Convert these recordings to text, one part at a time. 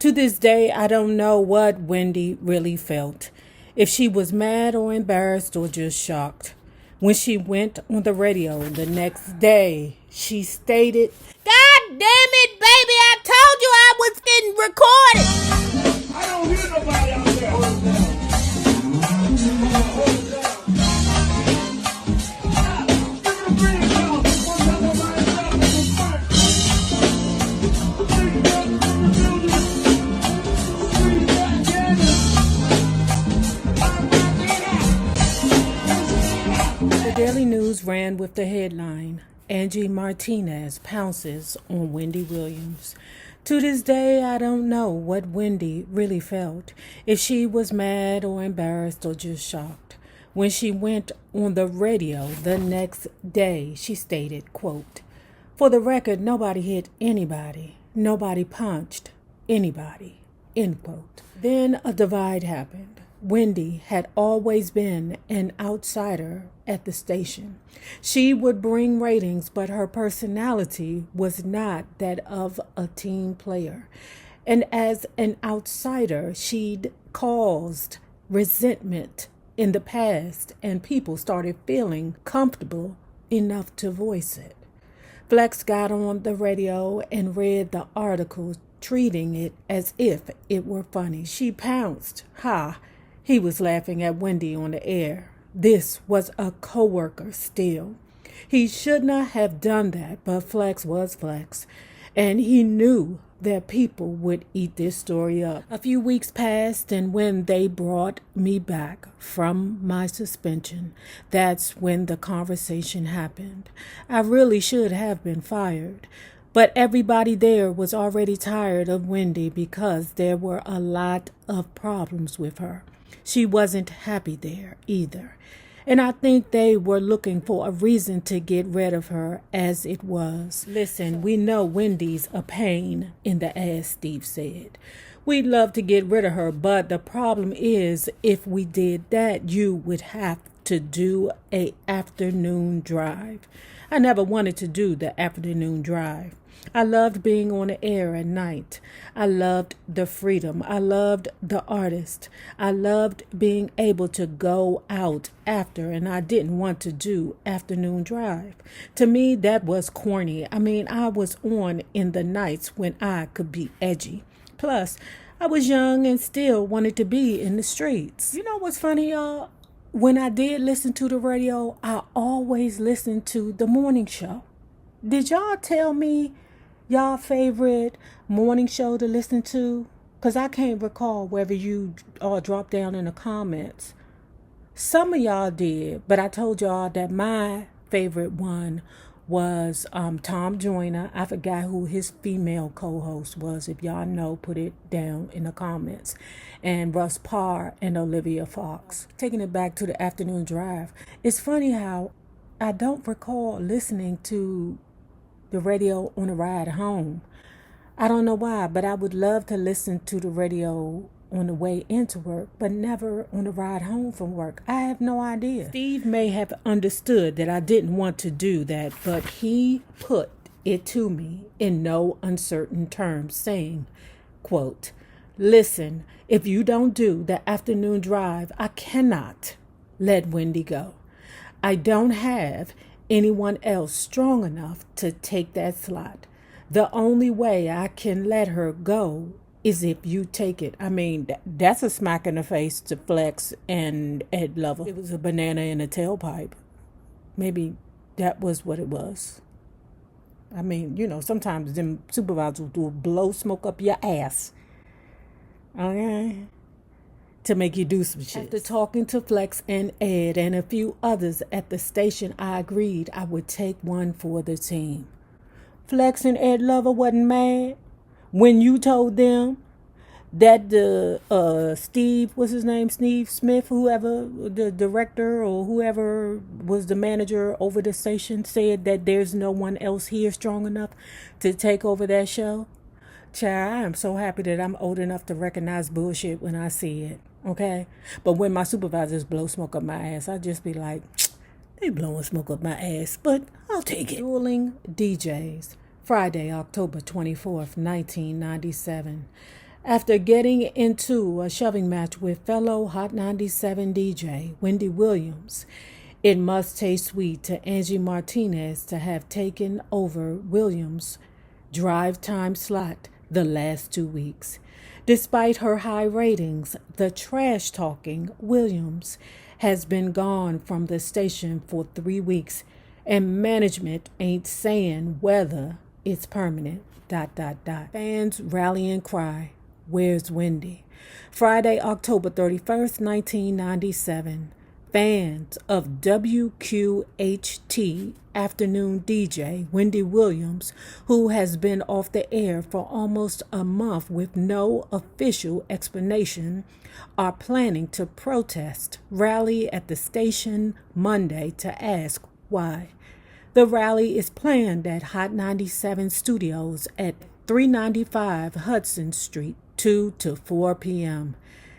To this day, I don't know what Wendy really felt. If she was mad or embarrassed or just shocked. When she went on the radio the next day, she stated, "God damn it, baby, I told you I was getting recorded." I don't hear nobody out there. Hold it down. Hold it down. The Daily News ran with the headline, Angie Martinez pounces on Wendy Williams. To this day, I don't know what Wendy really felt, if she was mad or embarrassed or just shocked. When she went on the radio the next day, she stated, quote, "For the record, nobody hit anybody. Nobody punched anybody," end quote. Then a divide happened. Wendy had always been an outsider at the station. She would bring ratings, but her personality was not that of a team player. And as an outsider, she'd caused resentment in the past, and people started feeling comfortable enough to voice it. Flex got on the radio and read the article, treating it as if it were funny. She pounced. Ha! He was laughing at Wendy on the air. This was a coworker still. He should not have done that, but Flex was Flex, and he knew that people would eat this story up. A few weeks passed, and when they brought me back from my suspension, that's when the conversation happened. I really should have been fired. But everybody there was already tired of Wendy because there were a lot of problems with her. She wasn't happy there either. And I think they were looking for a reason to get rid of her as it was. Listen, we know Wendy's a pain in the ass, Steve said. We'd love to get rid of her, but the problem is if we did that, you would have to do an afternoon drive. I never wanted to do the afternoon drive. I loved being on the air at night. I loved the freedom. I loved the artist. I loved being able to go out after, and I didn't want to do afternoon drive. To me, that was corny. I mean, I was on in the nights when I could be edgy. Plus, I was young and still wanted to be in the streets. You know what's funny, y'all? When I did listen to the radio, I always listened to the morning show. Did y'all tell me y'all favorite morning show to listen to? Because I can't recall whether you all dropped down in the comments. Some of y'all did, but I told y'all that my favorite one was Tom Joyner. I forgot who his female co-host was. If y'all know, put it down in the comments. And Russ Parr and Olivia Fox. Taking it back to the afternoon drive. It's funny how I don't recall listening to the radio on the ride home. I don't know why, but I would love to listen to the radio on the way into work, but never on the ride home from work. I have no idea. Steve may have understood that I didn't want to do that, but he put it to me in no uncertain terms, saying, quote, "Listen, if you don't do the afternoon drive, I cannot let Wendy go. I don't have anyone else strong enough to take that slot. The only way I can let her go is if you take it." I mean, that's a smack in the face to Flex and Ed Lover. It was a banana in a tailpipe. Maybe that was what it was. I mean, you know, sometimes them supervisors will blow smoke up your ass. Okay? To make you do some shit. After talking to Flex and Ed and a few others at the station, I agreed I would take one for the team. Flex and Ed Lover wasn't mad when you told them that the Steve, what's his name, Steve Smith, whoever, the director or whoever was the manager over the station, said that there's no one else here strong enough to take over that show. Child, I am so happy that I'm old enough to recognize bullshit when I see it. Okay? But when my supervisors blow smoke up my ass, I just be like, they blowing smoke up my ass, but I'll take it. Dueling DJs, Friday, October 24th, 1997. After getting into a shoving match with fellow Hot 97 DJ Wendy Williams, it must taste sweet to Angie Martinez to have taken over Williams' drive time slot the last 2 weeks. Despite her high ratings, the trash-talking Williams has been gone from the station for 3 weeks, and management ain't saying whether it's permanent. ... Fans rally and cry, "Where's Wendy?" Friday, October 31st, 1997. Fans of WQHT afternoon DJ Wendy Williams, who has been off the air for almost a month with no official explanation, are planning to protest rally at the station Monday to ask why. The rally is planned at Hot 97 Studios at 395 Hudson Street, 2 to 4 p.m.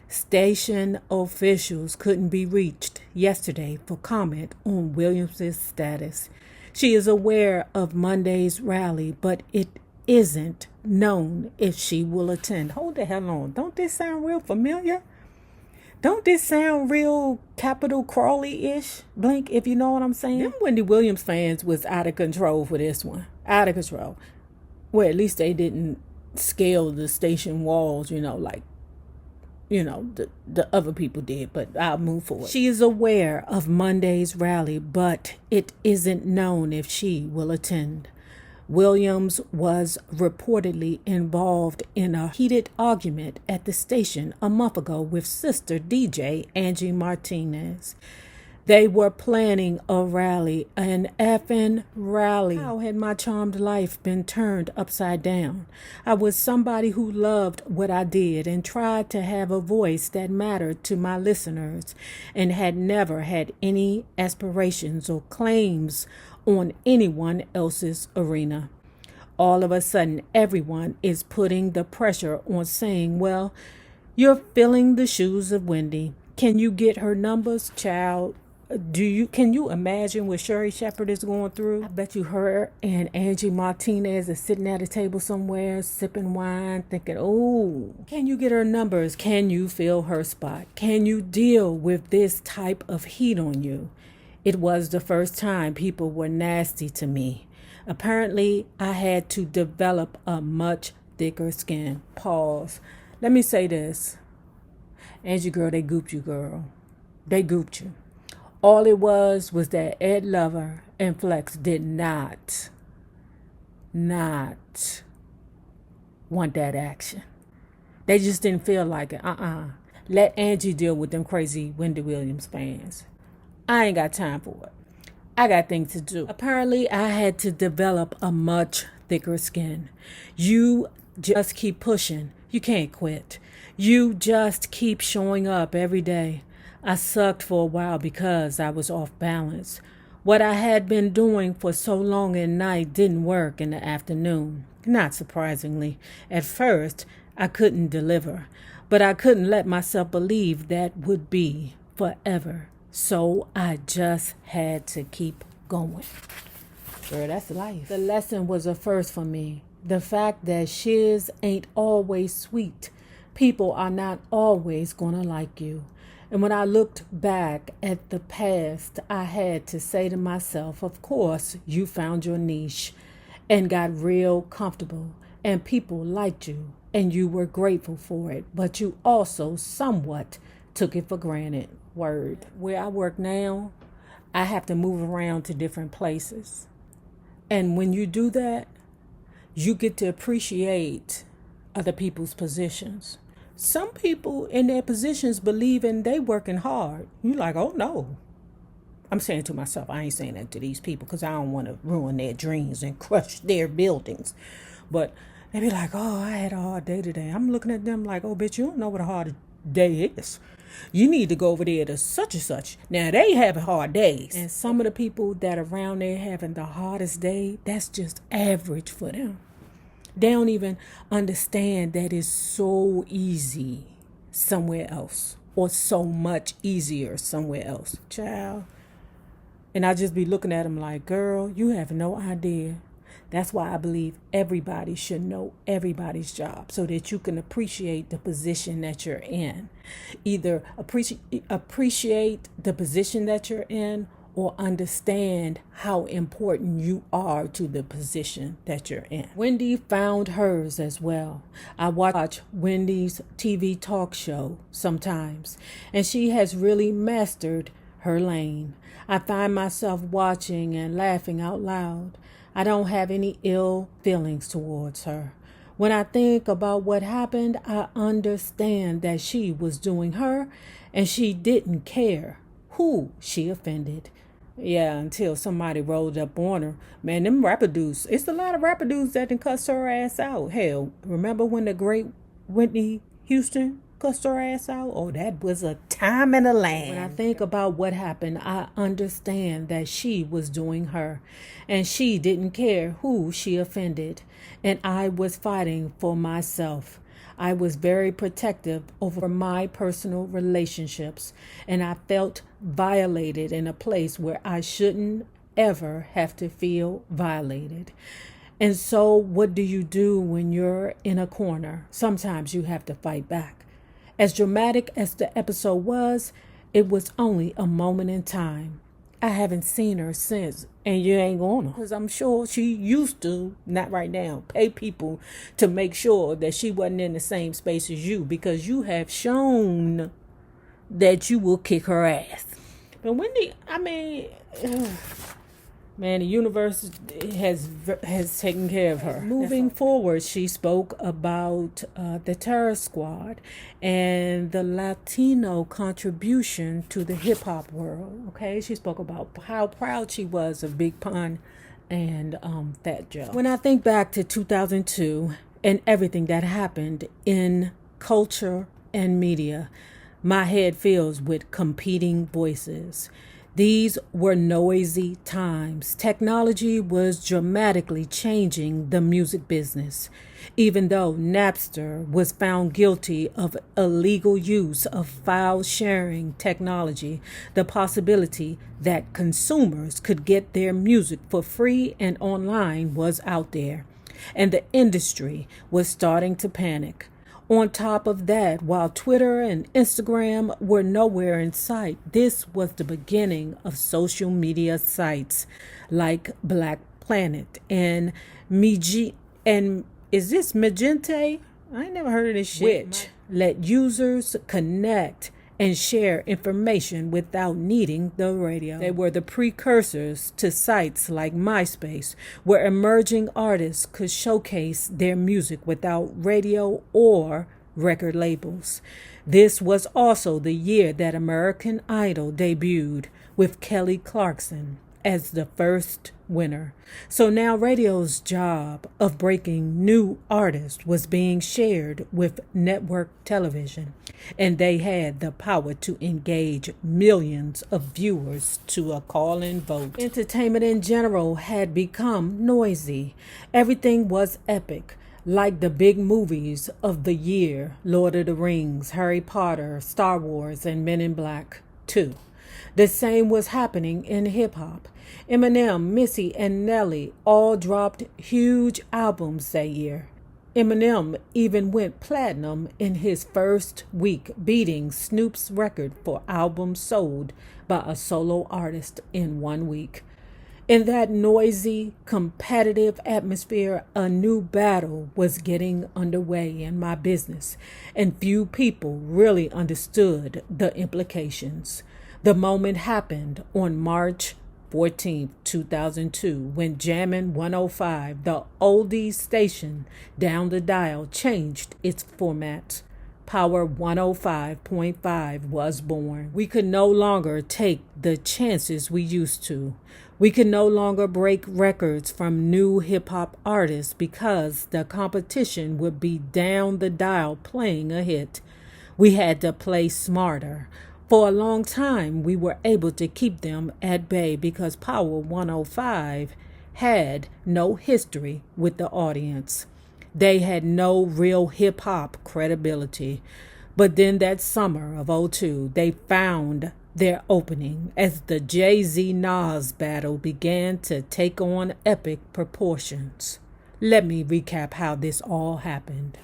Station officials couldn't be reached yesterday for comment on Williams' status. She is aware of Monday's rally, but it isn't known if she will attend. Hold the hell on. Don't this sound real familiar? Don't this sound real Capital Crawley-ish? Blink if you know what I'm saying. Them Wendy Williams fans was out of control for this one. Out of control. Well, at least they didn't scale the station walls, like the other people did, but I'll move forward. She is aware of Monday's rally, but it isn't known if she will attend. Williams was reportedly involved in a heated argument at the station a month ago with sister DJ Angie Martinez. They were planning a rally, an effing rally. How had my charmed life been turned upside down? I was somebody who loved what I did and tried to have a voice that mattered to my listeners, and had never had any aspirations or claims on anyone else's arena. All of a sudden, everyone is putting the pressure on, saying, well, you're filling the shoes of Wendy. Can you get her numbers, child? Can you imagine what Sherry Shepherd is going through? I bet you her and Angie Martinez are sitting at a table somewhere, sipping wine, thinking, oh, can you get her numbers? Can you fill her spot? Can you deal with this type of heat on you? It was the first time people were nasty to me. Apparently, I had to develop a much thicker skin. Pause. Let me say this. Angie, girl, they gooped you, girl. They gooped you. All it was that Ed Lover and Flex did not want that action. They just didn't feel like it. Let Angie deal with them crazy Wendy Williams fans. I ain't got time for it. I got things to do. Apparently, I had to develop a much thicker skin. You just keep pushing. You can't quit. You just keep showing up every day. I sucked for a while because I was off balance. What I had been doing for so long at night didn't work in the afternoon. Not surprisingly. At first, I couldn't deliver, but I couldn't let myself believe that would be forever. So I just had to keep going. Girl, that's life. The lesson was a first for me. The fact that shiz ain't always sweet. People are not always gonna like you. And when I looked back at the past, I had to say to myself, of course, you found your niche and got real comfortable, and people liked you, and you were grateful for it, but you also somewhat took it for granted. Word. Where I work now, I have to move around to different places. And when you do that, you get to appreciate other people's positions. Some people in their positions believe in they working hard. You're like, oh no. I'm saying to myself, I ain't saying that to these people because I don't want to ruin their dreams and crush their buildings. But they be like, oh, I had a hard day today. I'm looking at them like, oh, bitch, you don't know what a hard day is. You need to go over there to such and such. Now, they have hard days. And some of the people that are around there having the hardest day, that's just average for them. They don't even understand that it's so easy somewhere else, or so much easier somewhere else. Child. And I just be looking at them like, girl, you have no idea. That's why I believe everybody should know everybody's job so that you can appreciate the position that you're in. Either appreciate the position that you're in or understand how important you are to the position that you're in. Wendy found hers as well. I watch Wendy's TV talk show sometimes, and she has really mastered her lane. I find myself watching and laughing out loud. I don't have any ill feelings towards her. When I think about what happened, I understand that she was doing her and she didn't care who she offended. Yeah, until somebody rolled up on her. Man, them rapper dudes, it's a lot of rapper dudes that can cuss her ass out. Hell, remember when the great Whitney Houston cussed her ass out? Oh, that was a time and a land. When I think about what happened, I understand that she was doing her and she didn't care who she offended. And I was fighting for myself. I was very protective over my personal relationships, and I felt violated in a place where I shouldn't ever have to feel violated. And so what do you do when you're in a corner? Sometimes you have to fight back. As dramatic as the episode was, it was only a moment in time. I haven't seen her since, and you ain't gonna, because I'm sure she used to, not right now, pay people to make sure that she wasn't in the same space as you, because you have shown that you will kick her ass. But Wendy, I mean, man, the universe has taken care of her. Moving forward, she spoke about the Terror Squad and the Latino contribution to the hip hop world. Okay, she spoke about how proud she was of Big Pun and Fat Joe. When I think back to 2002 and everything that happened in culture and media, my head fills with competing voices. These were noisy times. Technology was dramatically changing the music business. Even though Napster was found guilty of illegal use of file sharing technology, the possibility that consumers could get their music for free and online was out there, and the industry was starting to panic. On top of that, while Twitter and Instagram were nowhere in sight, this was the beginning of social media sites like Black Planet and is this Magenta? I ain't never heard of this shit. Which let users connect and share information without needing the radio. They were the precursors to sites like MySpace, where emerging artists could showcase their music without radio or record labels. This was also the year that American Idol debuted, with Kelly Clarkson as the first winner. So now radio's job of breaking new artists was being shared with network television, and they had the power to engage millions of viewers to a call-in vote. Entertainment in general had become noisy. Everything was epic, like the big movies of the year: Lord of the Rings, Harry Potter, Star Wars, and Men in Black 2. The same was happening in hip-hop. Eminem, Missy, and Nelly all dropped huge albums that year. Eminem even went platinum in his first week, beating Snoop's record for albums sold by a solo artist in 1 week. In that noisy, competitive atmosphere, a new battle was getting underway in my business, and few people really understood the implications. The moment happened on March 14th, 2002, when Jammin' 105, the oldies station down the dial, changed its format. Power 105.5 was born. We could no longer take the chances we used to. We could no longer break records from new hip-hop artists because the competition would be down the dial playing a hit. We had to play smarter. For a long time, we were able to keep them at bay because Power 105 had no history with the audience. They had no real hip-hop credibility. But then that summer of '02, they found their opening as the Jay-Z Nas battle began to take on epic proportions. Let me recap how this all happened.